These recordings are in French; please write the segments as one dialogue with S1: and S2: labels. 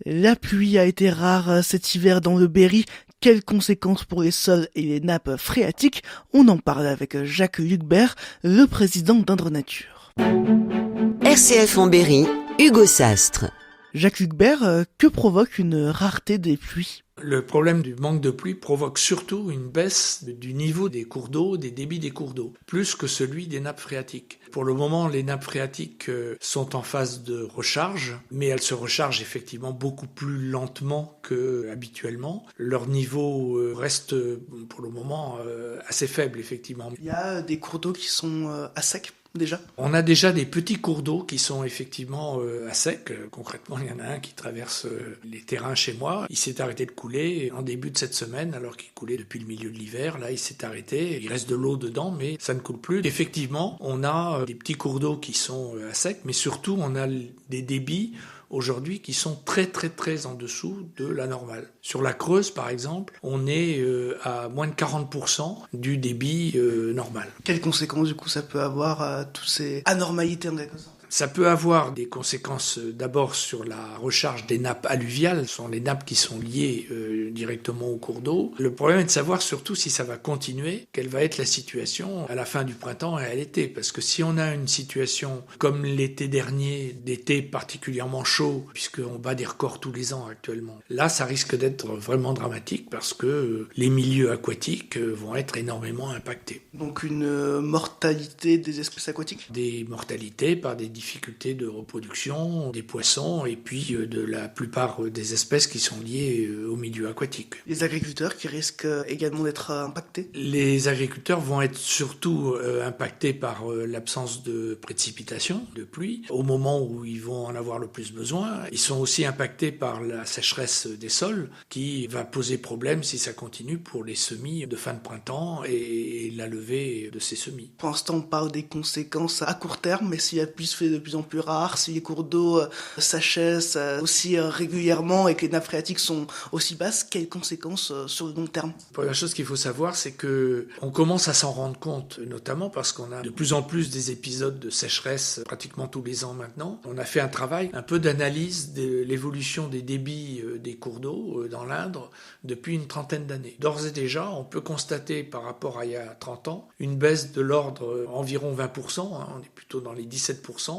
S1: La pluie a été rare cet hiver dans le Berry. Quelles conséquences pour les sols et les nappes phréatiques? On en parle avec Jacques Lucbert, le président d'Indre Nature.
S2: RCF en Berry, Hugo Sastre.
S1: Jacques Lucbert, que provoque une rareté des pluies?
S3: Le problème du manque de pluie provoque surtout une baisse du niveau des cours d'eau, des débits des cours d'eau, plus que celui des nappes phréatiques. Pour le moment, les nappes phréatiques sont en phase de recharge, mais elles se rechargent effectivement beaucoup plus lentement qu'habituellement. Leur niveau reste pour le moment assez faible, effectivement.
S1: Il y a des cours d'eau qui sont à sec déjà?
S3: On a déjà des petits cours d'eau qui sont effectivement à sec. Concrètement, il y en a un qui traverse les terrains chez moi. Il s'est arrêté de couler en début de cette semaine, alors qu'il coulait depuis le milieu de l'hiver. Là, il s'est arrêté. Il reste de l'eau dedans, mais ça ne coule plus. Effectivement, on a des petits cours d'eau qui sont à sec, mais surtout, on a des débits aujourd'hui qui sont très très très en dessous de la normale. Sur la Creuse par exemple, on est à moins de 40% du débit normal.
S1: Quelles conséquences du coup ça peut avoir à toutes ces anormalités en quelque sorte?
S3: Ça peut avoir des conséquences d'abord sur la recharge des nappes alluviales, ce sont les nappes qui sont liées directement au cours d'eau. Le problème est de savoir surtout si ça va continuer, quelle va être la situation à la fin du printemps et à l'été. Parce que si on a une situation comme l'été dernier, d'été particulièrement chaud, puisqu'on bat des records tous les ans actuellement, là ça risque d'être vraiment dramatique parce que les milieux aquatiques vont être énormément impactés.
S1: Donc une mortalité des espèces aquatiques?
S3: Des mortalités par des difficultés de reproduction des poissons et puis de la plupart des espèces qui sont liées au milieu aquatique.
S1: Les agriculteurs qui risquent également d'être impactés?
S3: Les agriculteurs vont être surtout impactés par l'absence de précipitations, de pluie, au moment où ils vont en avoir le plus besoin. Ils sont aussi impactés par la sécheresse des sols qui va poser problème si ça continue pour les semis de fin de printemps et la levée de ces semis.
S1: Pour l'instant, on parle des conséquences à court terme, mais si la pluie se fait de plus en plus rare, si les cours d'eau s'achèvent aussi régulièrement et que les nappes phréatiques sont aussi basses, quelles conséquences sur le long terme?
S3: La première chose qu'il faut savoir, c'est que on commence à s'en rendre compte, notamment parce qu'on a de plus en plus des épisodes de sécheresse pratiquement tous les ans maintenant. On a fait un travail un peu d'analyse de l'évolution des débits des cours d'eau dans l'Indre depuis une trentaine d'années. D'ores et déjà, on peut constater par rapport à il y a 30 ans une baisse de l'ordre environ 20%, on est plutôt dans les 17%,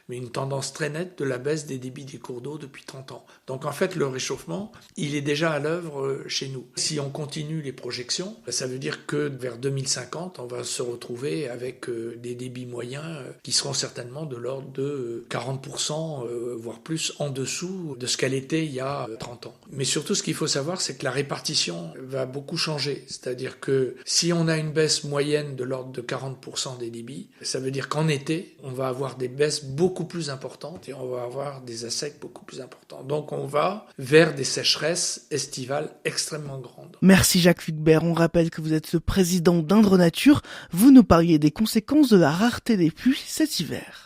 S3: mais une tendance très nette de la baisse des débits des cours d'eau depuis 30 ans. Donc en fait, le réchauffement, il est déjà à l'œuvre chez nous. Si on continue les projections, ça veut dire que vers 2050, on va se retrouver avec des débits moyens qui seront certainement de l'ordre de 40%, voire plus en dessous de ce qu'elle était il y a 30 ans. Mais surtout, ce qu'il faut savoir, c'est que la répartition va beaucoup changer. C'est-à-dire que si on a une baisse moyenne de l'ordre de 40% des débits, ça veut dire qu'en été, on va avoir des baisses beaucoup plus importantes et on va avoir des assecs beaucoup plus importants. Donc on va vers des sécheresses estivales extrêmement grandes.
S1: Merci Jacques Lucbert, on rappelle que vous êtes le président d'Indre Nature. Vous nous parliez des conséquences de la rareté des pluies cet hiver.